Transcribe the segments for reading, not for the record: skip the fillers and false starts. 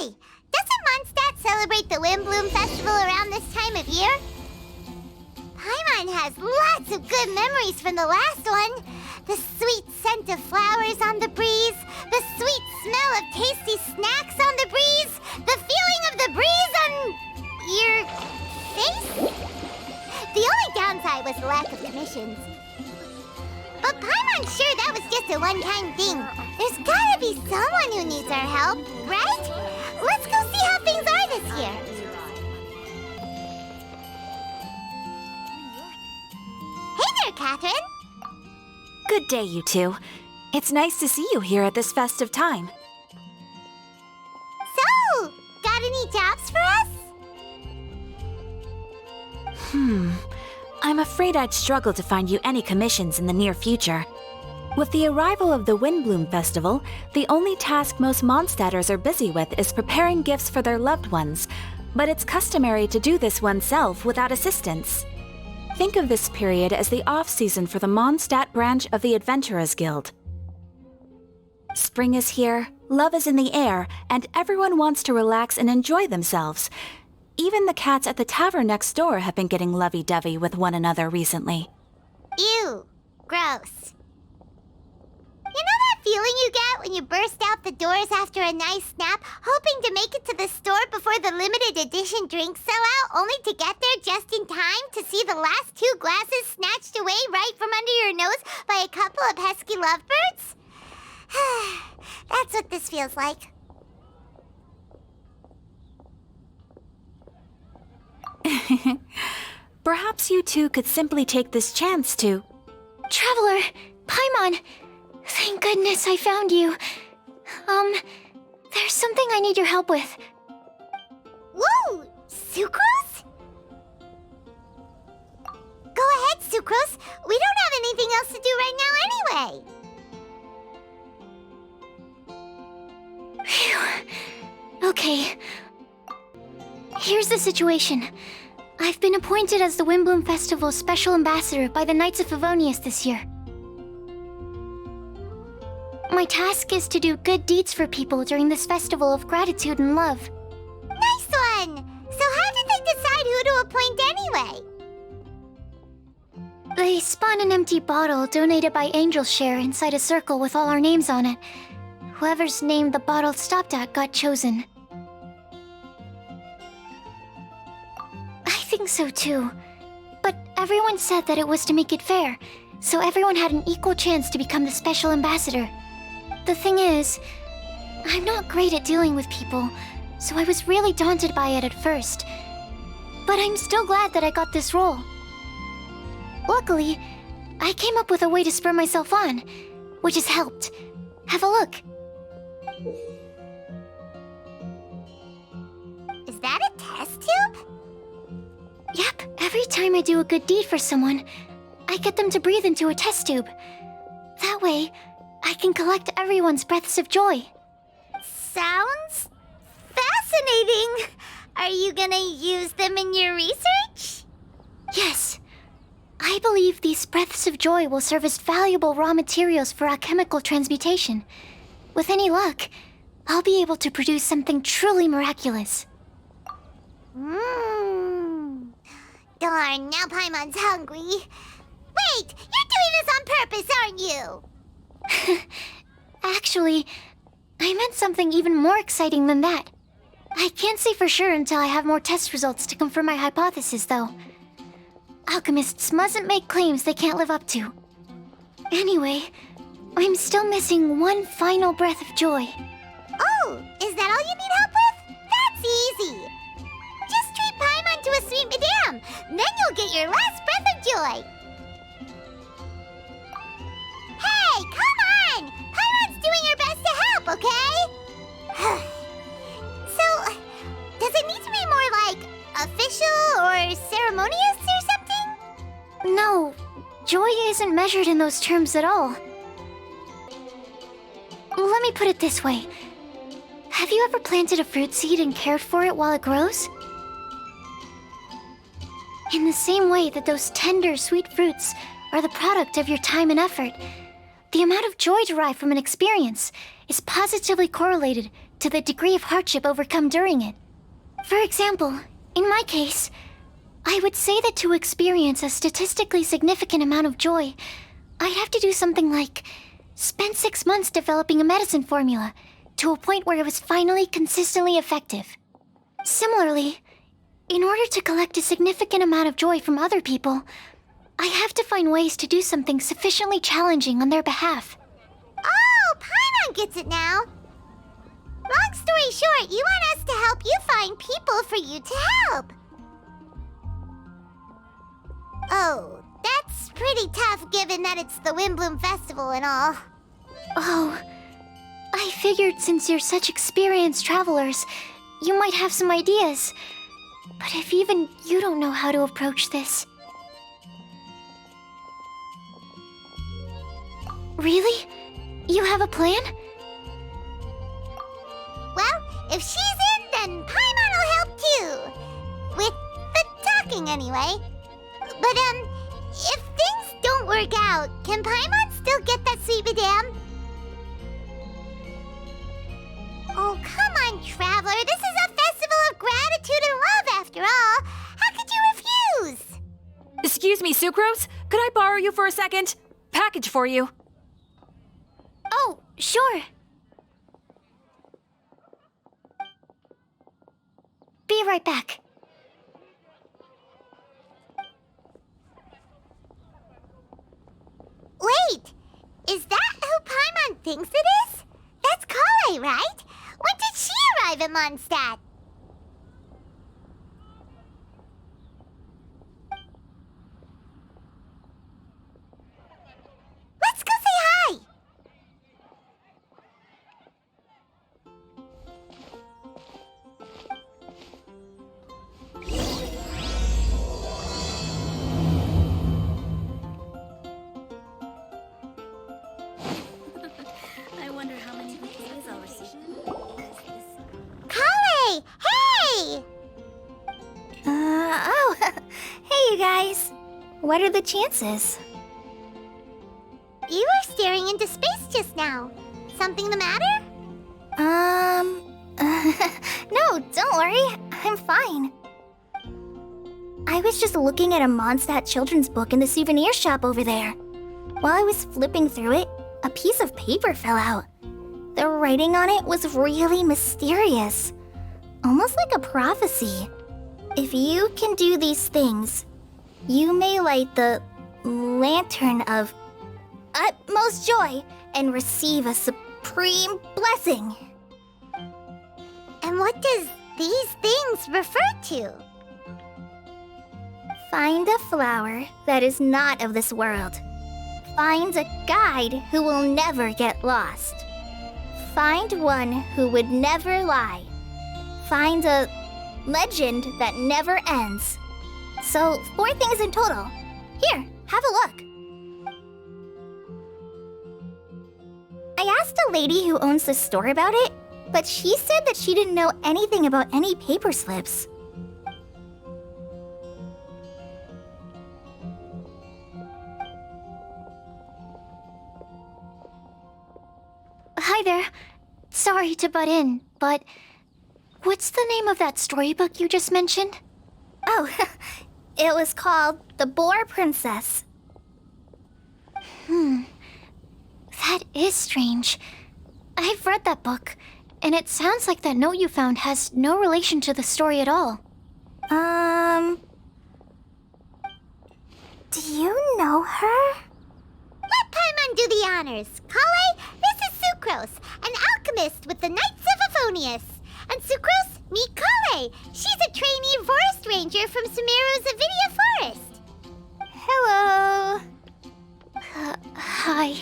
Hey! Doesn't Mondstadt celebrate the Windblume Festival around this time of year? Paimon has lots of good memories from the last one. The sweet scent of flowers on the breeze, the sweet smell of tasty snacks on the breeze, the feeling of the breeze on your face? The only downside was the lack of commissions. But Paimon's sure that was just a one-time thing. There's gotta be someone who needs our help, right? Let's go see how things are this year. Hey there, Catherine. Good day, you two. It's nice to see you here at this festive time. So, got any jobs for us? I'm afraid I'd struggle to find you any commissions in the near future. With the arrival of the Windblume Festival, the only task most Mondstadters are busy with is preparing gifts for their loved ones, but it's customary to do this oneself without assistance. Think of this period as the off-season for the Mondstadt branch of the Adventurers Guild. Spring is here, love is in the air, and everyone wants to relax and enjoy themselves. Even the cats at the tavern next door have been getting lovey-dovey with one another recently. Ew. Gross. You know that feeling you get when you burst out the doors after a nice nap, hoping to make it to the store before the limited edition drinks sell out, only to get there just in time to see the last 2 glasses snatched away right from under your nose by a couple of pesky lovebirds? That's what this feels like. Perhaps you two could simply take this chance to... Traveler! Paimon! Thank goodness I found you. There's something I need your help with. Whoa! Sucrose? Go ahead, Sucrose. We don't have anything else to do right now anyway. Phew. Okay. Here's the situation. I've been appointed as the Windblume Festival's special ambassador by the Knights of Favonius this year. My task is to do good deeds for people during this festival of gratitude and love. Nice one! So how did they decide who to appoint anyway? They spun an empty bottle donated by Angel's Share inside a circle with all our names on it. Whoever's name the bottle stopped at got chosen. I think so too. But everyone said that it was to make it fair, so everyone had an equal chance to become the special ambassador. The thing is, I'm not great at dealing with people, so I was really daunted by it at first. But I'm still glad that I got this role. Luckily, I came up with a way to spur myself on, which has helped. Have a look. Is that a test tube? Yep, every time I do a good deed for someone, I get them to breathe into a test tube. That way, I can collect everyone's breaths of joy. Sounds fascinating. Are you gonna use them in your research? Yes. I believe these breaths of joy will serve as valuable raw materials for alchemical transmutation. With any luck, I'll be able to produce something truly miraculous. Darn, now Paimon's hungry. Wait, you're doing this on purpose, aren't you? Actually, I meant something even more exciting than that. I can't say for sure until I have more test results to confirm my hypothesis, though. Alchemists mustn't make claims they can't live up to. Anyway, I'm still missing one final breath of joy. Oh, is that all you need help with? That's easy. Just treat Paimon to a sweet madame, then you'll get your last breath of joy. Hey, come on! Paimon's doing her best to help, okay? So, does it need to be more like official or ceremonious or something? No, joy isn't measured in those terms at all. Let me put it this way. Have you ever planted a fruit seed and cared for it while it grows? In the same way that those tender, sweet fruits are the product of your time and effort, the amount of joy derived from an experience is positively correlated to the degree of hardship overcome during it. For example, in my case, I would say that to experience a statistically significant amount of joy, I'd have to do something like spend 6 months developing a medicine formula to a point where it was finally consistently effective. Similarly, in order to collect a significant amount of joy from other people, I have to find ways to do something sufficiently challenging on their behalf. Oh, Paimon gets it now. Long story short, you want us to help you find people for you to help. Oh, that's pretty tough given that it's the Windblume Festival and all. Oh, I figured since you're such experienced travelers, you might have some ideas. But if even you don't know how to approach this... Really? You have a plan? Well, if she's in, then Paimon will help too. With the talking, anyway. But, if things don't work out, can Paimon still get that sweet madame? Oh, come on, Traveler. This is a festival of gratitude and love, after all. How could you refuse? Excuse me, Sucrose? Could I borrow you for a second? Package for you. Oh, sure. Be right back. Wait! Is that who Paimon thinks it is? That's Kale, right? When did she arrive in Mondstadt? Let's go say hi! I wonder how many plays I'll receive. Kale! Hey! Oh, hey you guys. What are the chances? You were staring into space just now. Something the matter? No, don't worry. I'm fine. I was just looking at a Mondstadt children's book in the souvenir shop over there. While I was flipping through it, a piece of paper fell out. The writing on it was really mysterious. Almost like a prophecy. If you can do these things, you may light the lantern of utmost joy and receive a supreme blessing. And what does these things refer to? Find a flower that is not of this world. Find a guide who will never get lost. Find one who would never lie. Find a legend that never ends. So, 4 things in total. Here, have a look. I asked a lady who owns the store about it, but she said that she didn't know anything about any paper slips. Hi there. Sorry to butt in, but what's the name of that storybook you just mentioned? Oh, it was called The Boar Princess. That is strange. I've read that book, and it sounds like that note you found has no relation to the story at all. Do you know her? Let Paimon do the honors. Kale, this is Sucrose, an alchemist with the Knights of Aphonius. And Sucrose, meet Kale. She's a trainee forest ranger from Sumeru's Avidia Forest. Hello. Hi.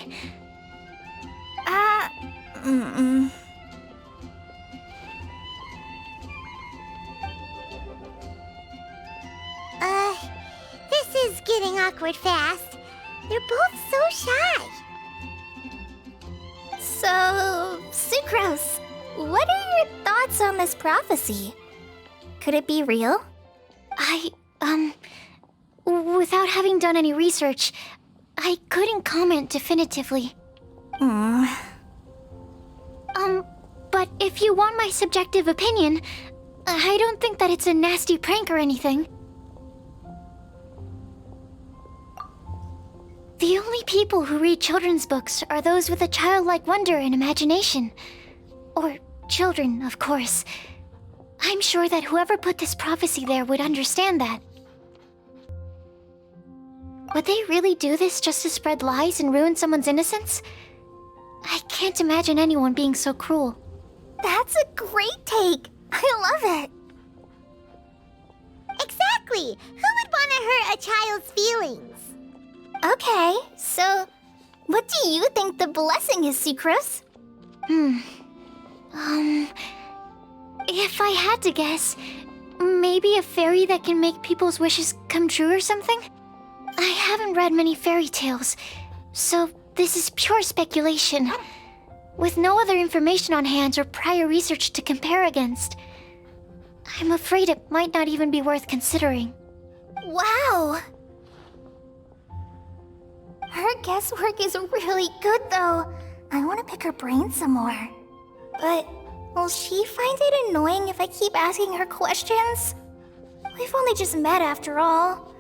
This is getting awkward fast. They're both so shy. So, Sucrose, what are your thoughts on this prophecy? Could it be real? Without having done any research, I couldn't comment definitively. But But if you want my subjective opinion, I don't think that it's a nasty prank or anything. The only people who read children's books are those with a childlike wonder and imagination. Or children, of course. I'm sure that whoever put this prophecy there would understand that. Would they really do this just to spread lies and ruin someone's innocence? I can't imagine anyone being so cruel. That's a great take. I love it. Exactly. Who would want to hurt a child's feelings? Okay, so what do you think the blessing is, Sucrose? If I had to guess, maybe a fairy that can make people's wishes come true or something? I haven't read many fairy tales, so this is pure speculation. With no other information on hand or prior research to compare against, I'm afraid it might not even be worth considering. Wow! Her guesswork is really good, though. I want to pick her brain some more. But will she find it annoying if I keep asking her questions? We've only just met after all.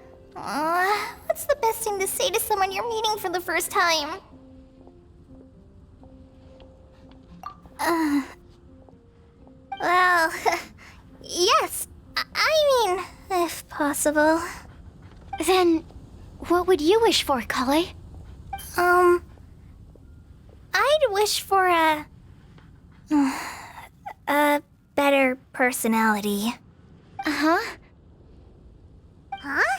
What's the best thing to say to someone you're meeting for the first time? Well, yes. I mean, if possible. Then, what would you wish for, Kale? I'd wish for a better personality. Uh-huh. Huh?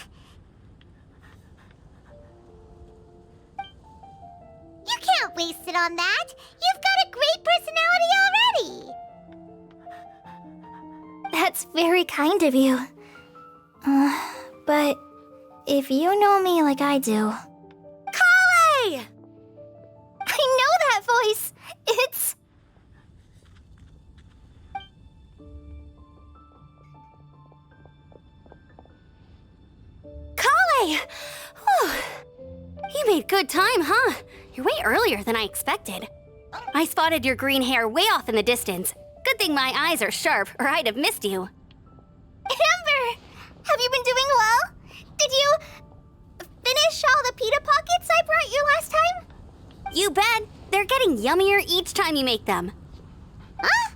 You can't waste it on that. You've got a great personality already. That's very kind of you. But if you know me like I do... Kale! I know that voice. It's... Kale! Whew. You made good time, huh? You're way earlier than I expected. I spotted your green hair way off in the distance. Good thing my eyes are sharp, or I'd have missed you. Amber! Have you been doing well? Did you finish all the pita pockets I brought you last time? You bet. They're getting yummier each time you make them. Huh?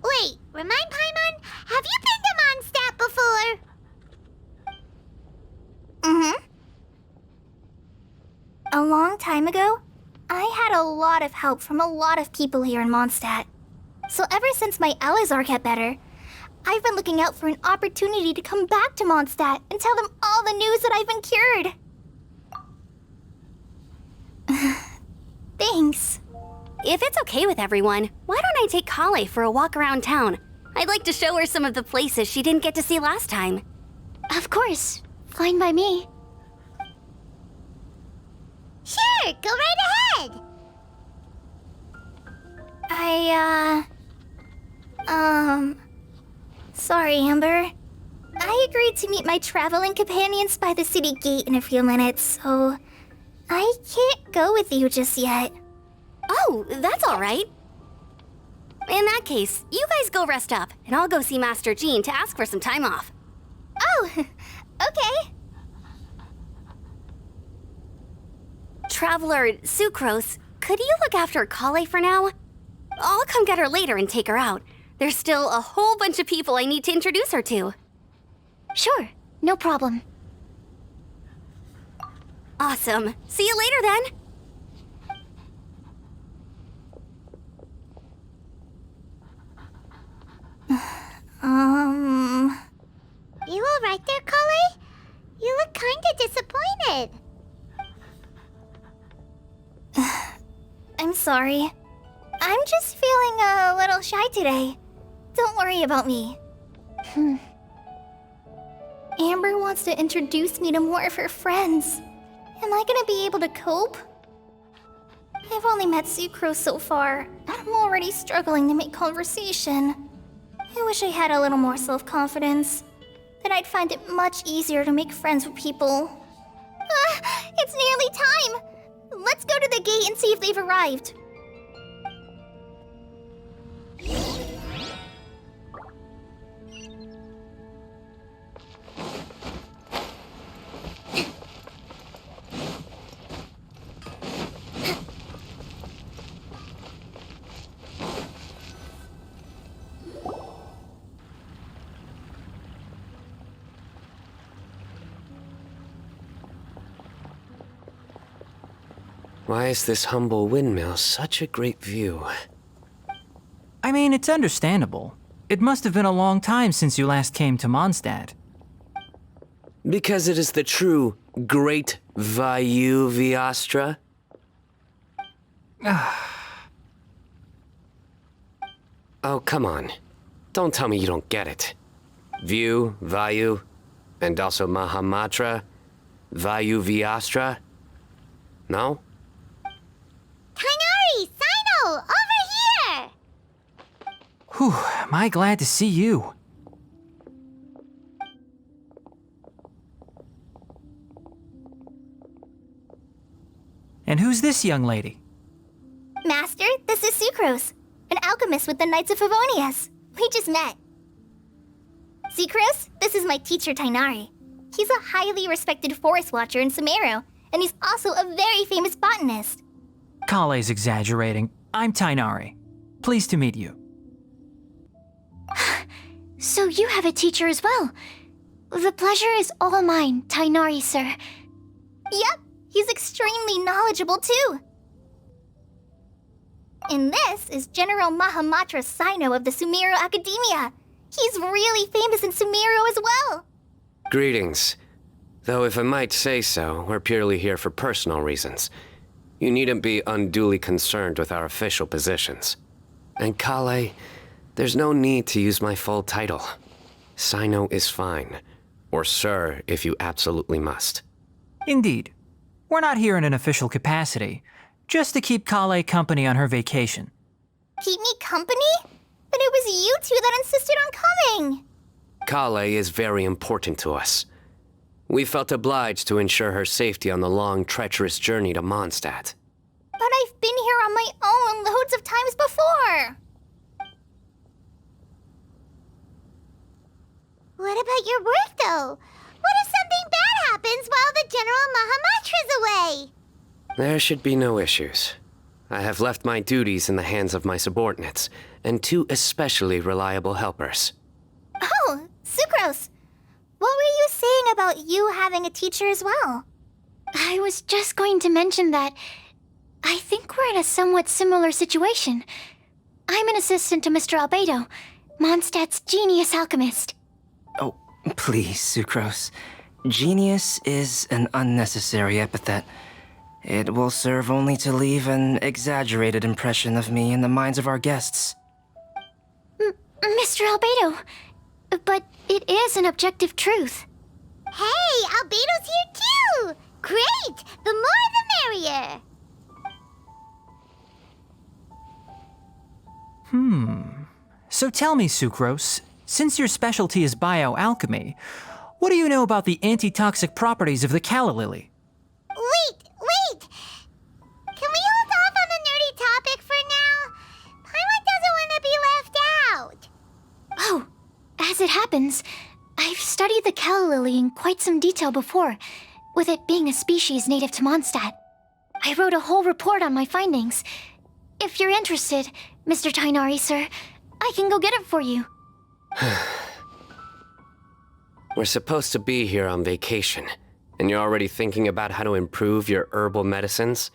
Wait, remind Paimon, have you been to Mondstadt before? A long time ago, I had a lot of help from a lot of people here in Mondstadt. So ever since my Elizar got better, I've been looking out for an opportunity to come back to Mondstadt and tell them all the news that I've been cured. Thanks. If it's okay with everyone, why don't I take Kale for a walk around town? I'd like to show her some of the places she didn't get to see last time. Of course. Fine by me. Sure, go right ahead. Sorry, Amber. I agreed to meet my traveling companions by the city gate in a few minutes, so I can't go with you just yet. Oh, that's all right. In that case, you guys go rest up, and I'll go see Master Jean to ask for some time off. Oh, okay. Traveler Sucrose, could you look after Kale for now? I'll come get her later and take her out. There's still a whole bunch of people I need to introduce her to. Sure, no problem. Awesome. See you later then. You all right there, Kale? You look kinda disappointed. I'm sorry. I'm just feeling a little shy today. Don't worry about me. Amber wants to introduce me to more of her friends. Am I gonna be able to cope? I've only met Sucrose so far, and I'm already struggling to make conversation. I wish I had a little more self-confidence. Then I'd find it much easier to make friends with people. It's nearly time! Let's go to the gate and see if they've arrived. Why is this humble windmill such a great view? I mean, it's understandable. It must have been a long time since you last came to Mondstadt. Because it is the true Great Vayu Viastra? Oh, come on. Don't tell me you don't get it. View, Vayu, and also Mahamatra, Vayu Viastra? No? Tainari! Sino! Over here! Whew, am I glad to see you. And who's this young lady? Master, this is Sucrose, an alchemist with the Knights of Favonius. We just met. Sucrose, this is my teacher Tainari. He's a highly respected forest watcher in Sumeru, and he's also a very famous botanist. Kale's exaggerating. I'm Tainari. Pleased to meet you. So you have a teacher as well. The pleasure is all mine, Tainari, sir. Yep, he's extremely knowledgeable too. And this is General Mahamatra Sino of the Sumeru Academia. He's really famous in Sumeru as well. Greetings. Though if I might say so, we're purely here for personal reasons. You needn't be unduly concerned with our official positions. And Kale, there's no need to use my full title. Sino is fine. Or sir, if you absolutely must. Indeed. We're not here in an official capacity, just to keep Kale company on her vacation. Keep me company? But it was you two that insisted on coming. Kale is very important to us. We felt obliged to ensure her safety on the long, treacherous journey to Mondstadt. But I've been here on my own loads of times before. What about your work, though? What if something bad happens while the General Mahamatra's away? There should be no issues. I have left my duties in the hands of my subordinates, and two especially reliable helpers. Oh, Sucrose. What were you saying about you having a teacher as well? I was just going to mention that I think we're in a somewhat similar situation. I'm an assistant to Mr. Albedo, Mondstadt's genius alchemist. Oh, please, Sucrose. Genius is an unnecessary epithet. It will serve only to leave an exaggerated impression of me in the minds of our guests. Mr. Albedo, but it is an objective truth. Hey, Albedo's here too! Great! The more the merrier! So tell me, Sucrose, since your specialty is bioalchemy, what do you know about the antitoxic properties of the calla lily? Wait! Can we hold off on the nerdy topic for now? Paimon doesn't want to be left out. Oh, as it happens, I've studied the calla lily in quite some detail before, with it being a species native to Mondstadt. I wrote a whole report on my findings. If you're interested, Mr. Tainari, sir, I can go get it for you. We're supposed to be here on vacation, and you're already thinking about how to improve your herbal medicines?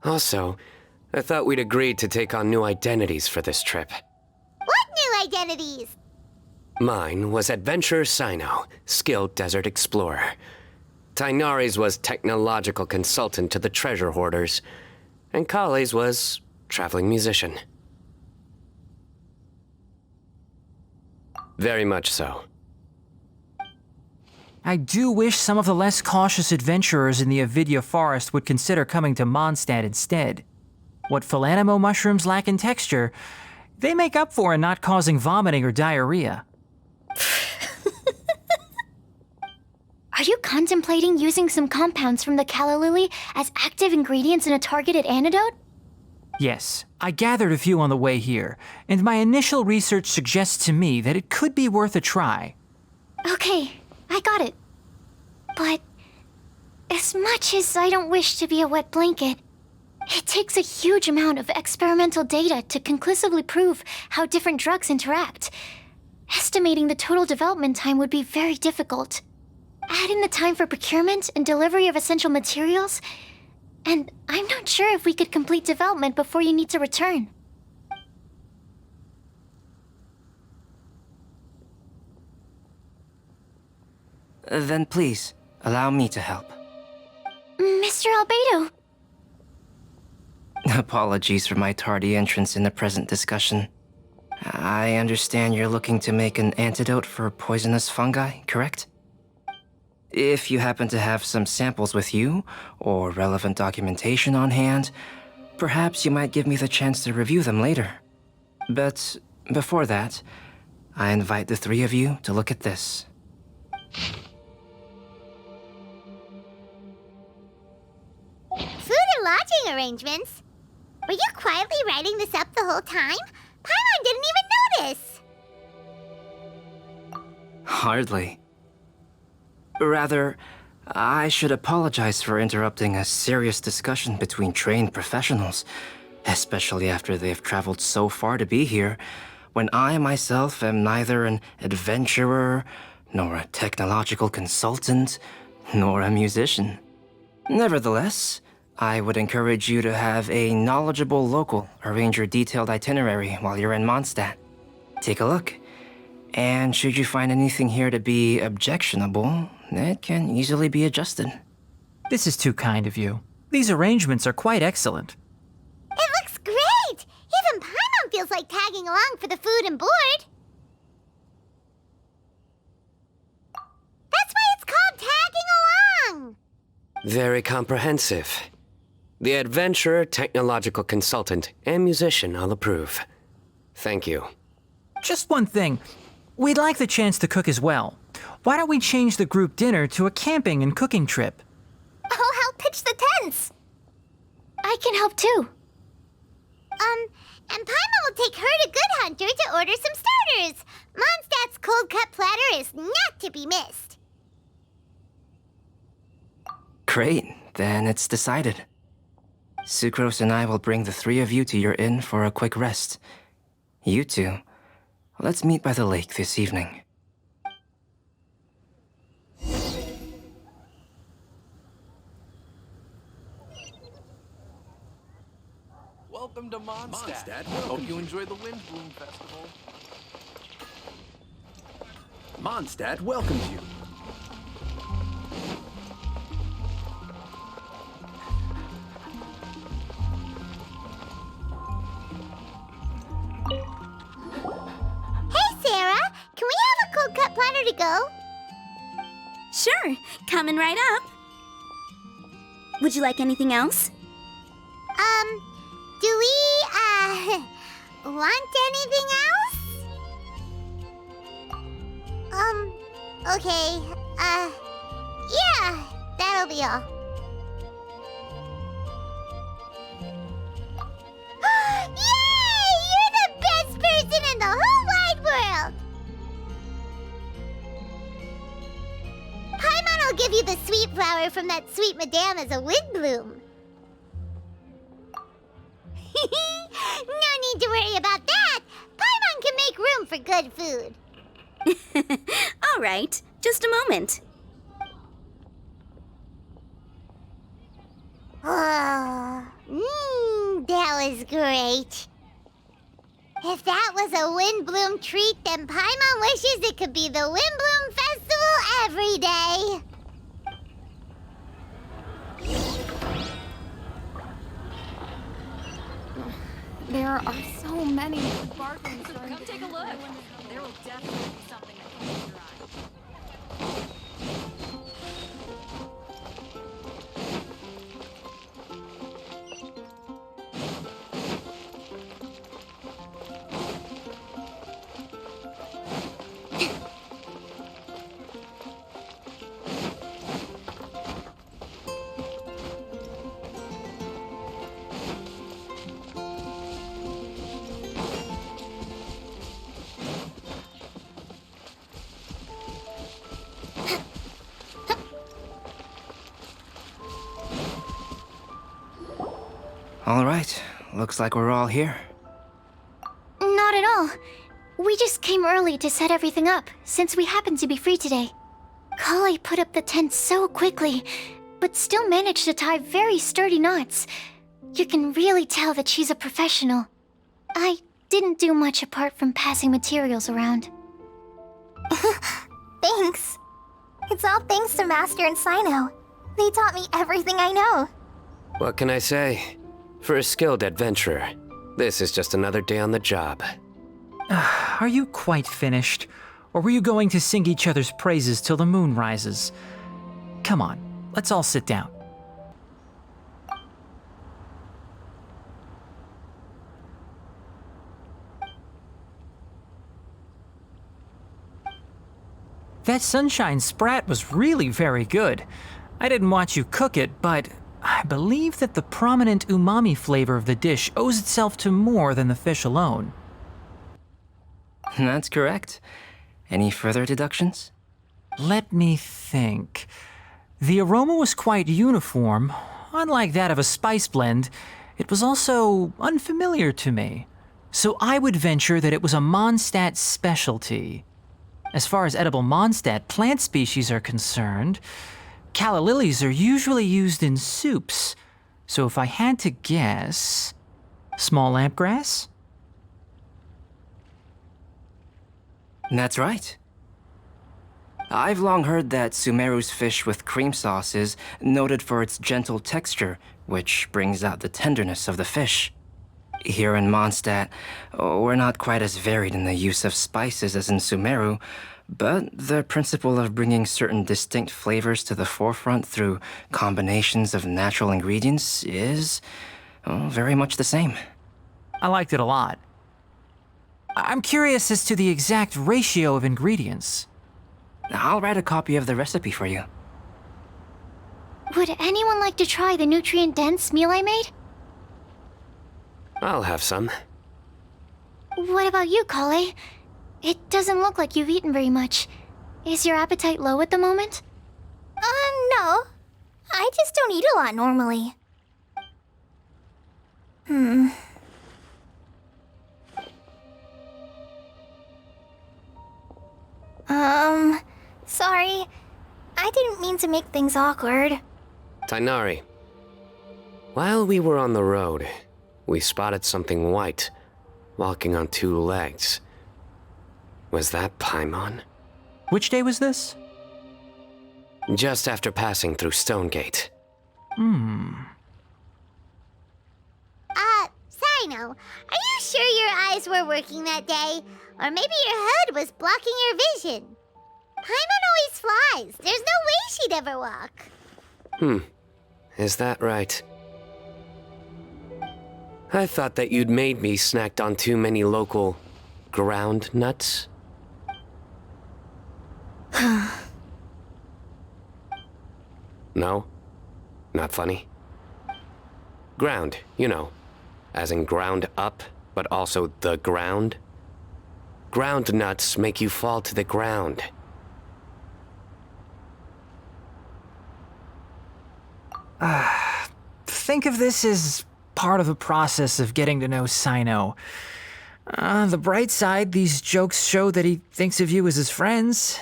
Also, I thought we'd agreed to take on new identities for this trip. What new identities? Mine was Adventurer Sino, skilled desert explorer. Tainari's was technological consultant to the treasure hoarders, and Kale's was traveling musician. Very much so. I do wish some of the less cautious adventurers in the Avidya forest would consider coming to Mondstadt instead. What Philanimo mushrooms lack in texture, they make up for in not causing vomiting or diarrhea. Are you contemplating using some compounds from the calla lily as active ingredients in a targeted antidote? Yes, I gathered a few on the way here, and my initial research suggests to me that it could be worth a try. Okay, I got it. But as much as I don't wish to be a wet blanket, it takes a huge amount of experimental data to conclusively prove how different drugs interact. Estimating the total development time would be very difficult. Add in the time for procurement and delivery of essential materials, And I'm not sure if we could complete development before you need to return. Then please, allow me to help. Mr. Albedo! Apologies for my tardy entrance in the present discussion. I understand you're looking to make an antidote for poisonous fungi, correct? If you happen to have some samples with you, or relevant documentation on hand, perhaps you might give me the chance to review them later. But before that, I invite the three of you to look at this. Food and lodging arrangements? Were you quietly writing this up the whole time? Paimon didn't even notice! Hardly. Rather, I should apologize for interrupting a serious discussion between trained professionals, especially after they have traveled so far to be here, when I myself am neither an adventurer, nor a technological consultant, nor a musician. Nevertheless, I would encourage you to have a knowledgeable local arrange your detailed itinerary while you're in Mondstadt. Take a look, and should you find anything here to be objectionable, it can easily be adjusted. This is too kind of you. These arrangements are quite excellent. It looks great! Even Paimon feels like tagging along for the food and board. That's why it's called tagging along! Very comprehensive. The adventurer, technological consultant, and musician all approve. Thank you. Just one thing. We'd like the chance to cook as well. Why don't we change the group dinner to a camping and cooking trip? I'll help pitch the tents! I can help too. And Paimon will take her to Good Hunter to order some starters. Mondstadt's cold-cut platter is not to be missed. Great, then it's decided. Sucrose and I will bring the three of you to your inn for a quick rest. You two, let's meet by the lake this evening. Welcome to Mondstadt. Hope you enjoy the Windblume Festival. Mondstadt welcomes you. Hey, Sarah! Can we have a cold-cut platter to go? Sure, coming right up. Would you like anything else? Do we, want anything else? Okay, yeah, that'll be all. Yay! You're the best person in the whole wide world! Paimon will give you the sweet flower from that sweet madame as a Windblume. No need to worry about that! Paimon can make room for good food. All right, just a moment. Oh, that was great. If that was a Windblume treat, then Paimon wishes it could be the Windblume Festival every day. There are so many sparklings. Come take a look. There will definitely be something that catches your eye. All right, looks like we're all here. Not at all. We just came early to set everything up, since we happen to be free today. Kale put up the tent so quickly. but still managed to tie very sturdy knots. You can really tell that she's a professional. I didn't do much apart from passing materials around. Thanks. It's all thanks to Master and Sino. They taught me everything I know. What can I say? For a skilled adventurer, this is just another day on the job. Are you quite finished? Or were you going to sing each other's praises till the moon rises? Come on, let's all sit down. That sunshine sprat was really very good. I didn't watch you cook it, but I believe that the prominent umami flavor of the dish owes itself to more than the fish alone. That's correct. Any further deductions? Let me think. The aroma was quite uniform. Unlike that of a spice blend, it was also unfamiliar to me. So I would venture that it was a Mondstadt specialty. As far as edible Mondstadt plant species are concerned, calla lilies are usually used in soups. So if I had to guess, small lampgrass? That's right. I've long heard that Sumeru's fish with cream sauce is noted for its gentle texture, which brings out the tenderness of the fish. Here in Mondstadt, we're not quite as varied in the use of spices as in Sumeru, but the principle of bringing certain distinct flavors to the forefront through combinations of natural ingredients is very much the same. I liked it a lot. I'm curious as to the exact ratio of ingredients. I'll write a copy of the recipe for you. Would anyone like to try the nutrient-dense meal I made? I'll have some. What about you, Kale? It doesn't look like you've eaten very much. Is your appetite low at the moment? No. I just don't eat a lot normally. Sorry. I didn't mean to make things awkward. Tainari, while we were on the road, we spotted something white, walking on two legs. Was that Paimon? Which day was this? Just after passing through Stonegate. Sino, are you sure your eyes were working that day? Or maybe your hood was blocking your vision? Paimon always flies. There's no way she'd ever walk. Is that right? I thought that you'd made me snacked on too many local ground nuts. No? Not funny? Ground, you know. As in ground up, but also the ground. Ground nuts make you fall to the ground. Think of this as part of the process of getting to know Sino. The bright side, these jokes show that he thinks of you as his friends.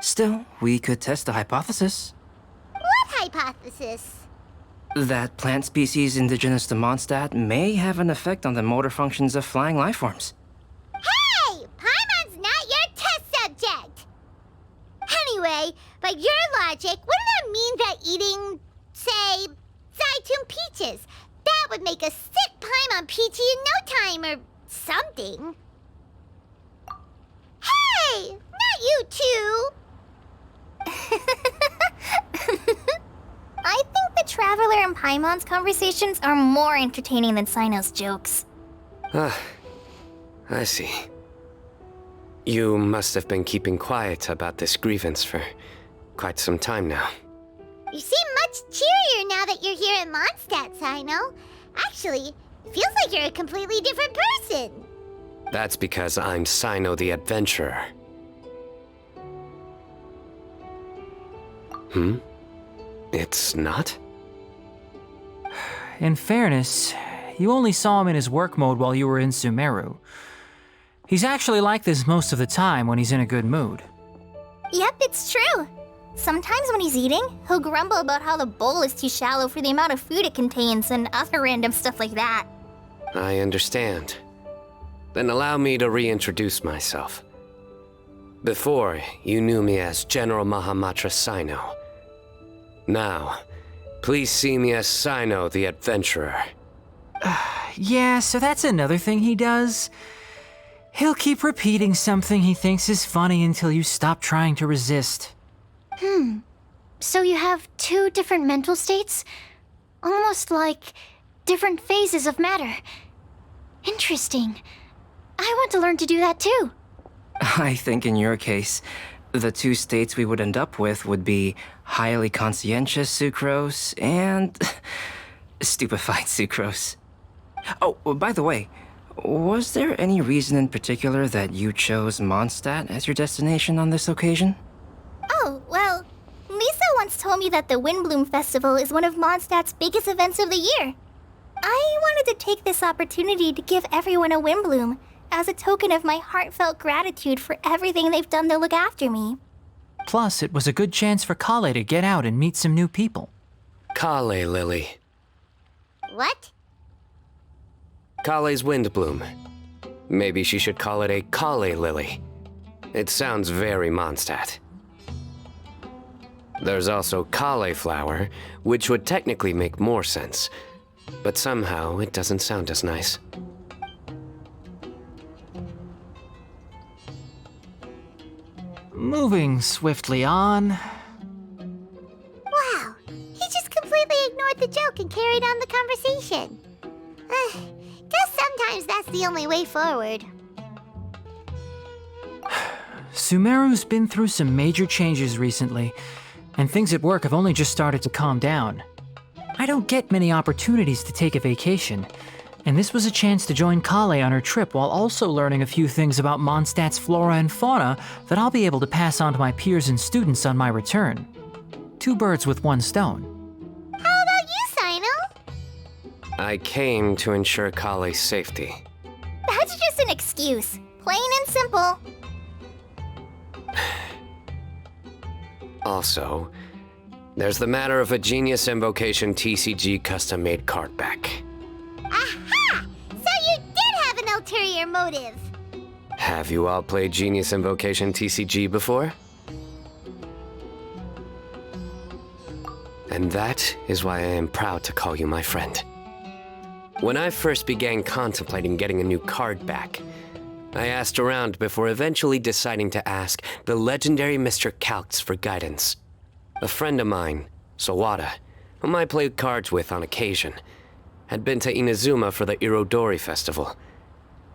Still, we could test the hypothesis. What hypothesis? That plant species indigenous to Mondstadt may have an effect on the motor functions of flying lifeforms. Hey! Paimon's not your test subject! Anyway, by your logic, wouldn't that mean that eating, say, Zaitun peaches, that would make a sick Paimon peachy in no time or something? Hey! Not you two! I think the Traveler and Paimon's conversations are more entertaining than Sino's jokes. I see. You must have been keeping quiet about this grievance for quite some time now. You seem much cheerier now that you're here in Mondstadt, Sino. Actually, it feels like you're a completely different person. That's because I'm Sino the Adventurer. It's not? In fairness, you only saw him in his work mode while you were in Sumeru. He's actually like this most of the time when he's in a good mood. Yep, it's true. Sometimes when he's eating, he'll grumble about how the bowl is too shallow for the amount of food it contains and other random stuff like that. I understand. Then allow me to reintroduce myself. Before, you knew me as General Mahamatra Sino. Now, please see me as Sino the Adventurer. Yeah, so that's another thing he does. He'll keep repeating something he thinks is funny until you stop trying to resist. So you have two different mental states? Almost like different phases of matter. Interesting. I want to learn to do that too. I think in your case, the two states we would end up with would be highly conscientious sucrose and stupefied sucrose. Oh, by the way, was there any reason in particular that you chose Mondstadt as your destination on this occasion? Oh, well, Lisa once told me that the Windblume Festival is one of Mondstadt's biggest events of the year. I wanted to take this opportunity to give everyone a Windblume as a token of my heartfelt gratitude for everything they've done to look after me. Plus, it was a good chance for Kale to get out and meet some new people. Kale Lily. What? Kale's Windblume. Maybe she should call it a Kale Lily. It sounds very Mondstadt. There's also cauliflower, which would technically make more sense, but somehow it doesn't sound as nice. Moving swiftly on. Wow, he just completely ignored the joke and carried on the conversation. Guess sometimes that's the only way forward. Sumeru's been through some major changes recently, and things at work have only just started to calm down. I don't get many opportunities to take a vacation, and this was a chance to join Kale on her trip while also learning a few things about Mondstadt's flora and fauna that I'll be able to pass on to my peers and students on my return. Two birds with one stone. How about you, Sino? I came to ensure Kale's safety. That's just an excuse. Plain and simple. Also, there's the matter of a Genius Invocation TCG custom-made card back. Aha! So you did have an ulterior motive. Have you all played Genius Invocation TCG before? And that is why I am proud to call you my friend. When I first began contemplating getting a new card back, I asked around before eventually deciding to ask the legendary Mr. Calx for guidance. A friend of mine, Sawada, whom I played cards with on occasion, had been to Inazuma for the Irodori Festival.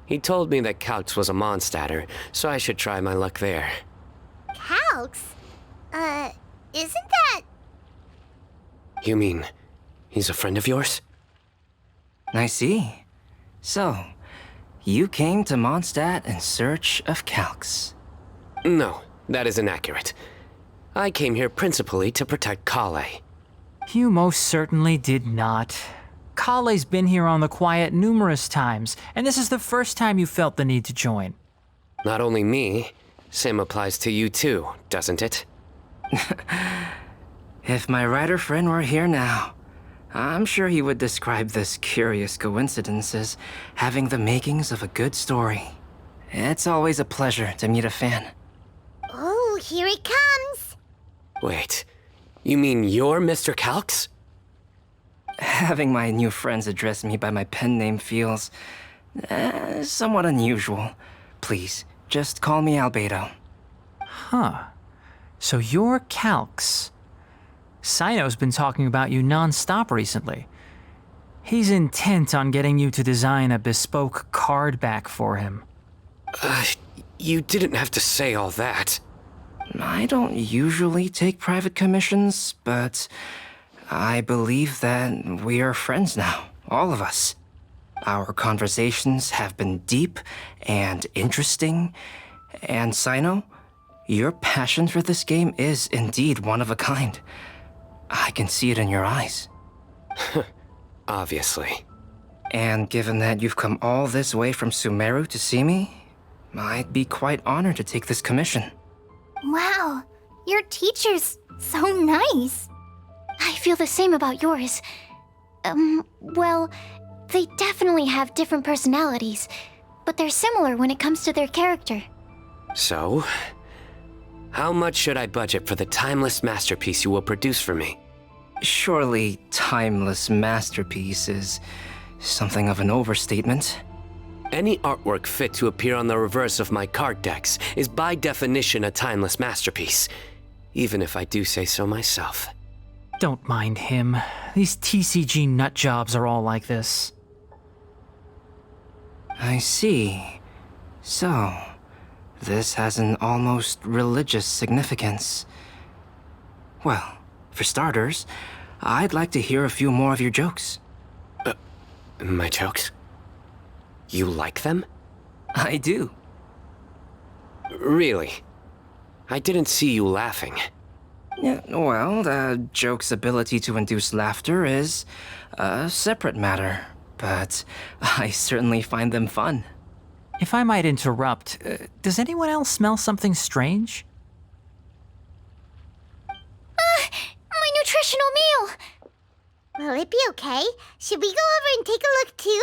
He told me that Calx was a Mondstadter, so I should try my luck there. Calx? Isn't that... You mean, he's a friend of yours? I see. So, you came to Mondstadt in search of Calx. No, that is inaccurate. I came here principally to protect Kale. You most certainly did not. Kale's been here on the quiet numerous times, and this is the first time you felt the need to join. Not only me, same applies to you too, doesn't it? If my writer friend were here now, I'm sure he would describe this curious coincidence as having the makings of a good story. It's always a pleasure to meet a fan. Oh, here he comes. Wait, you mean you're Mr. Calx? Having my new friends address me by my pen name feels somewhat unusual. Please, just call me Albedo. Huh. So you're Calx. Sino's been talking about you non-stop recently. He's intent on getting you to design a bespoke card back for him. You didn't have to say all that. I don't usually take private commissions, but I believe that we are friends now, all of us. Our conversations have been deep and interesting, and Sino, your passion for this game is indeed one of a kind. I can see it in your eyes. Obviously. And given that you've come all this way from Sumeru to see me, I'd be quite honored to take this commission. Wow, your teachers So nice. I feel the same about yours. Well, they definitely have different personalities, but they're similar when it comes to their character. So, how much should I budget for the timeless masterpiece you will produce for me? Surely, timeless masterpiece is something of an overstatement. Any artwork fit to appear on the reverse of my card decks is by definition a timeless masterpiece, even if I do say so myself. Don't mind him. These TCG nutjobs are all like this. I see. So, this has an almost religious significance. Well, for starters, I'd like to hear a few more of your jokes. My jokes? You like them? I do. Really? I didn't see you laughing. Yeah, well, the joke's ability to induce laughter is a separate matter, but I certainly find them fun. If I might interrupt, does anyone else smell something strange? My nutritional meal! Will it be okay? Should we go over and take a look too?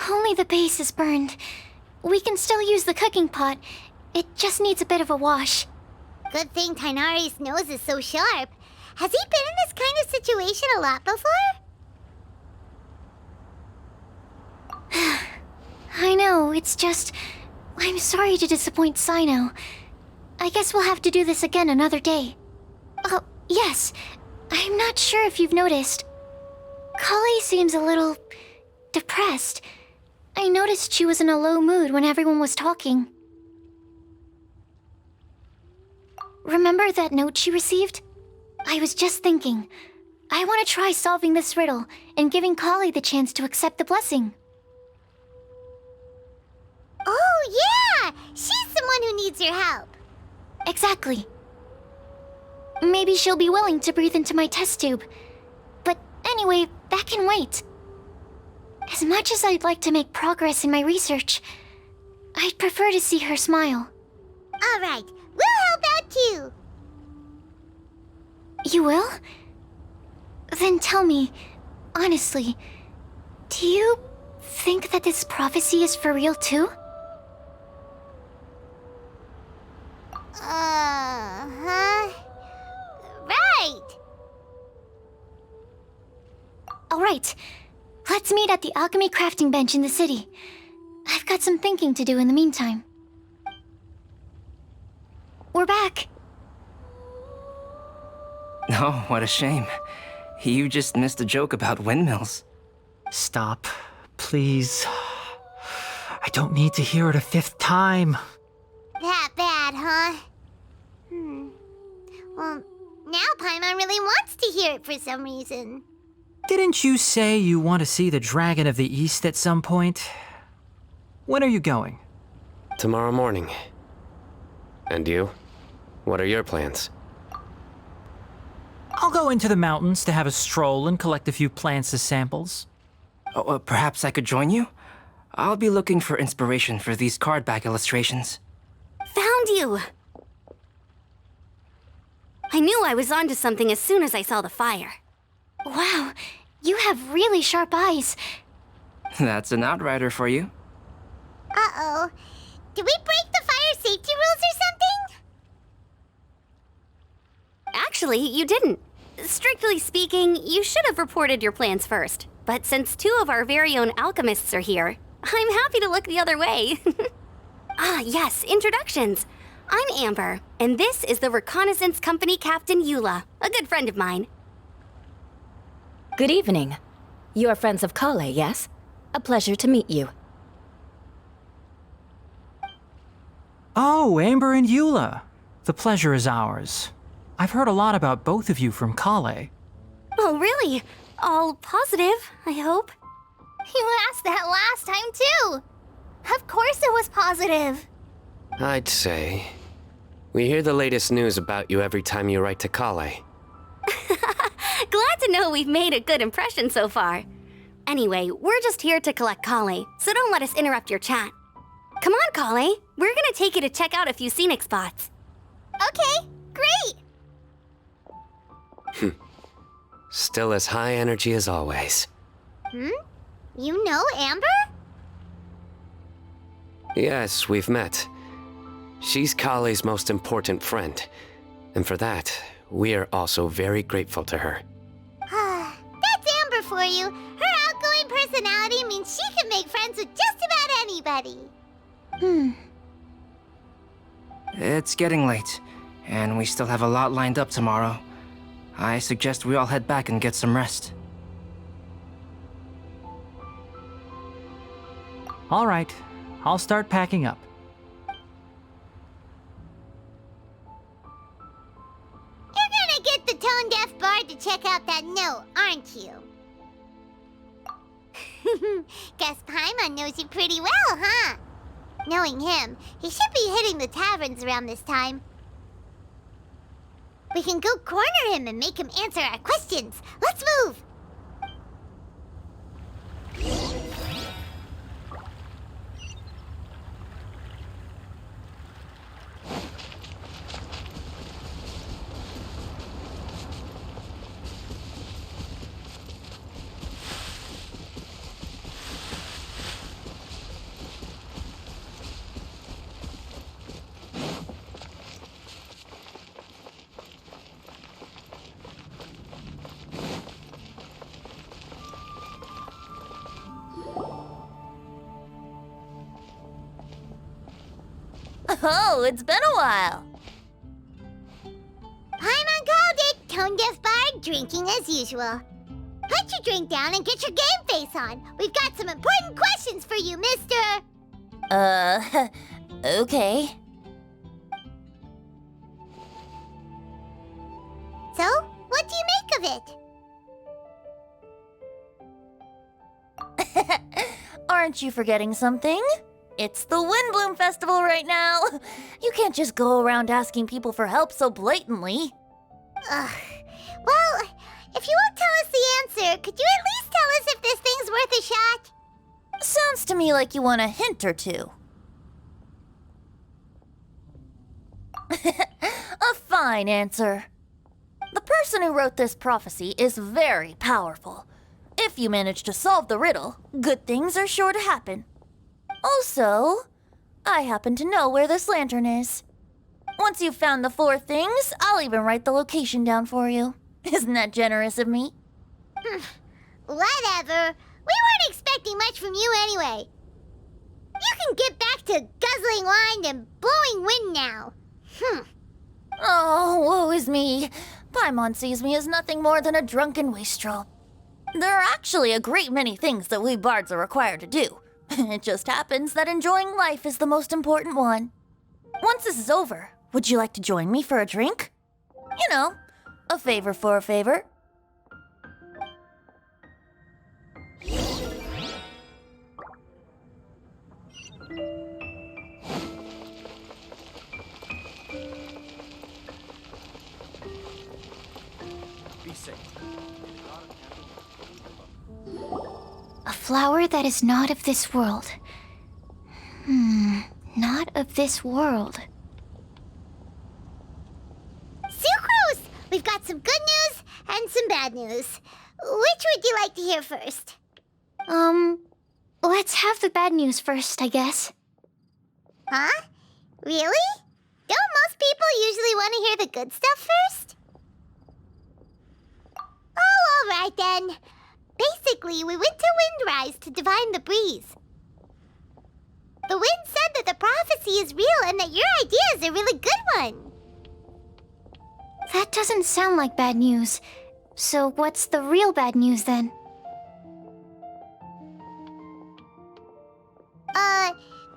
Only the base is burned. We can still use the cooking pot. It just needs a bit of a wash. Good thing Tainari's nose is so sharp. Has he been in this kind of situation a lot before? I know, it's just... I'm sorry to disappoint Sino. I guess we'll have to do this again another day. Oh, yes. I'm not sure if you've noticed. Kali seems a little... depressed. I noticed she was in a low mood when everyone was talking. Remember that note she received? I was just thinking. I want to try solving this riddle and giving Kali the chance to accept the blessing. Oh, yeah! She's someone who needs your help. Exactly. Maybe she'll be willing to breathe into my test tube. But anyway, that can wait. As much as I'd like to make progress in my research, I'd prefer to see her smile. All right, we'll help out too. You will? Then tell me, honestly, do you think that this prophecy is for real too? Uh-huh. Right. All right. Let's meet at the alchemy crafting bench in the city. I've got some thinking to do in the meantime. We're back. Oh, what a shame. You just missed a joke about windmills. Stop, please. I don't need to hear it a fifth time. That bad, huh? Well, now Paimon really wants to hear it for some reason. Didn't you say you want to see the Dragon of the East at some point? When are you going? Tomorrow morning. And you? What are your plans? I'll go into the mountains to have a stroll and collect a few plants as samples. Oh, perhaps I could join you? I'll be looking for inspiration for these card back illustrations. Found you! I knew I was onto something as soon as I saw the fire. Wow, you have really sharp eyes. That's an outrider for you. Uh-oh. Did we break the fire safety rules or something? Actually, you didn't. Strictly speaking, you should have reported your plans first. But since two of our very own alchemists are here, I'm happy to look the other way. Ah, yes, introductions. I'm Amber, and this is the Reconnaissance Company Captain Eula, a good friend of mine. Good evening. You are friends of Kale, yes? A pleasure to meet you. Oh, Amber and Eula. The pleasure is ours. I've heard a lot about both of you from Kale. Oh, really? All positive, I hope. You asked that last time too. Of course it was positive. I'd say... We hear the latest news about you every time you write to Kale. Glad to know we've made a good impression so far. Anyway, we're just here to collect Kale, so don't let us interrupt your chat. Come on, Kale. We're gonna take you to check out a few scenic spots. Okay, great! Still as high energy as always. You know Amber? Yes, we've met. She's Kale's most important friend. And for that, we are also very grateful to her. That's Amber for you. Her outgoing personality means she can make friends with just about anybody. It's getting late, and we still have a lot lined up tomorrow. I suggest we all head back and get some rest. All right, I'll start packing up. You're gonna get the tone-deaf bard to check out that note, aren't you? Guess Paimon knows you pretty well, huh? Knowing him, he should be hitting the taverns around this time. We can go corner him and make him answer our questions. Let's move! Oh, it's been a while. Paimon called it, tone-deaf bard drinking as usual. Put your drink down and get your game face on. We've got some important questions for you, mister. Okay. So, what do you make of it? Aren't you forgetting something? It's the Windblume Festival right now. You can't just go around asking people for help so blatantly. Ugh. Well, if you won't tell us the answer, could you at least tell us if this thing's worth a shot? Sounds to me like you want a hint or two. A fine answer. The person who wrote this prophecy is very powerful. If you manage to solve the riddle, good things are sure to happen. Also, I happen to know where this lantern is. Once you've found the 4 things, I'll even write the location down for you. Isn't that generous of me? Whatever. We weren't expecting much from you anyway. You can get back to guzzling wine and blowing wind now. Oh, woe is me. Paimon sees me as nothing more than a drunken wastrel. There are actually a great many things that we bards are required to do. It just happens that enjoying life is the most important one. Once this is over, would you like to join me for a drink? You know, a favor for a favor. Be safe. A flower that is not of this world. Not of this world. Sucrose! We've got some good news and some bad news. Which would you like to hear first? Let's have the bad news first, I guess. Huh? Really? Don't most people usually want to hear the good stuff first? Oh, all right then. Basically, we went to Windrise to divine the breeze. The wind said that the prophecy is real and that your idea is a really good one. That doesn't sound like bad news. So what's the real bad news then?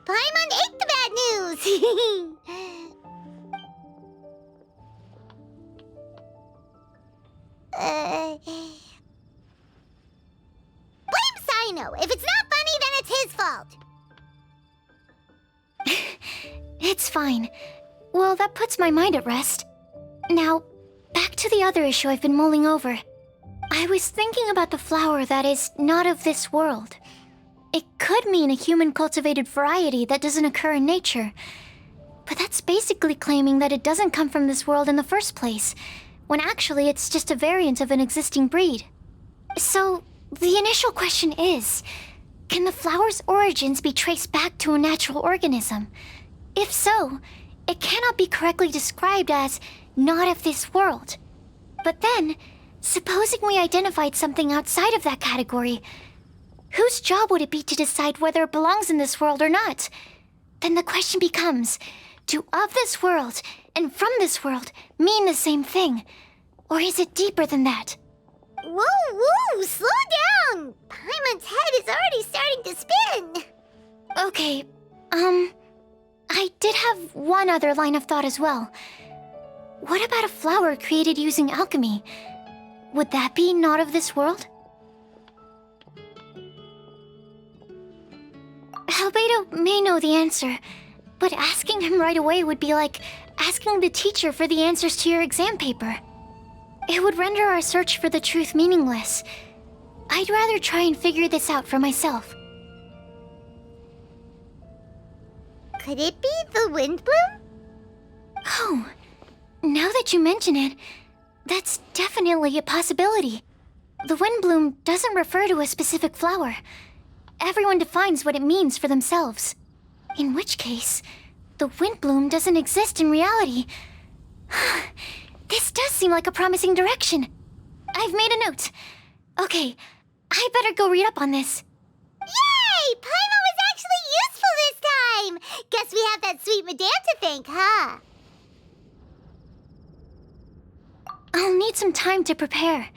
Paimon ate the bad news! Blame Sino. If it's not funny, then it's his fault. It's fine. Well, that puts my mind at rest. Now, back to the other issue I've been mulling over. I was thinking about the flower that is not of this world. It could mean a human-cultivated variety that doesn't occur in nature. But that's basically claiming that it doesn't come from this world in the first place, when actually it's just a variant of an existing breed. So, the initial question is, can the flower's origins be traced back to a natural organism? If so, it cannot be correctly described as not of this world. But then, supposing we identified something outside of that category, whose job would it be to decide whether it belongs in this world or not? Then the question becomes, do of this world and from this world mean the same thing? Or is it deeper than that? Whoa, slow down! Paimon's head is already starting to spin! Okay, I did have one other line of thought as well. What about a flower created using alchemy? Would that be not of this world? Albedo may know the answer, but asking him right away would be like asking the teacher for the answers to your exam paper. It would render our search for the truth meaningless. I'd rather try and figure this out for myself. Could it be the Windblume? Oh, now that you mention it, that's definitely a possibility. The Windblume doesn't refer to a specific flower. Everyone defines what it means for themselves. In which case, the Windblume doesn't exist in reality. This does seem like a promising direction. I've made a note. Okay, I better go read up on this. Yay! Paimon was actually useful this time! Guess we have that sweet madame to thank, huh? I'll need some time to prepare.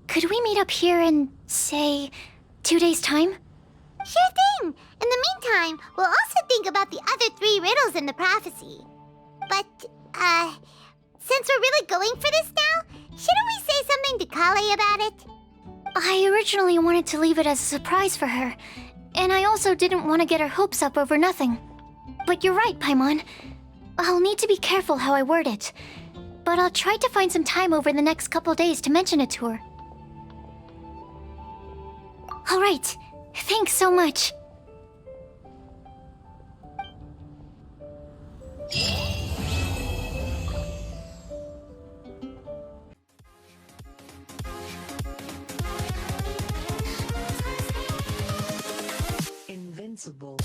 Could we meet up here in, say, 2 days' time? Sure thing! In the meantime, we'll also think about the other 3 riddles in the prophecy. But, since we're really going for this now, shouldn't we say something to Kale about it? I originally wanted to leave it as a surprise for her, and I also didn't want to get her hopes up over nothing. But you're right, Paimon. I'll need to be careful how I word it. But I'll try to find some time over the next couple days to mention it to her. Alright, thanks so much. Invincible.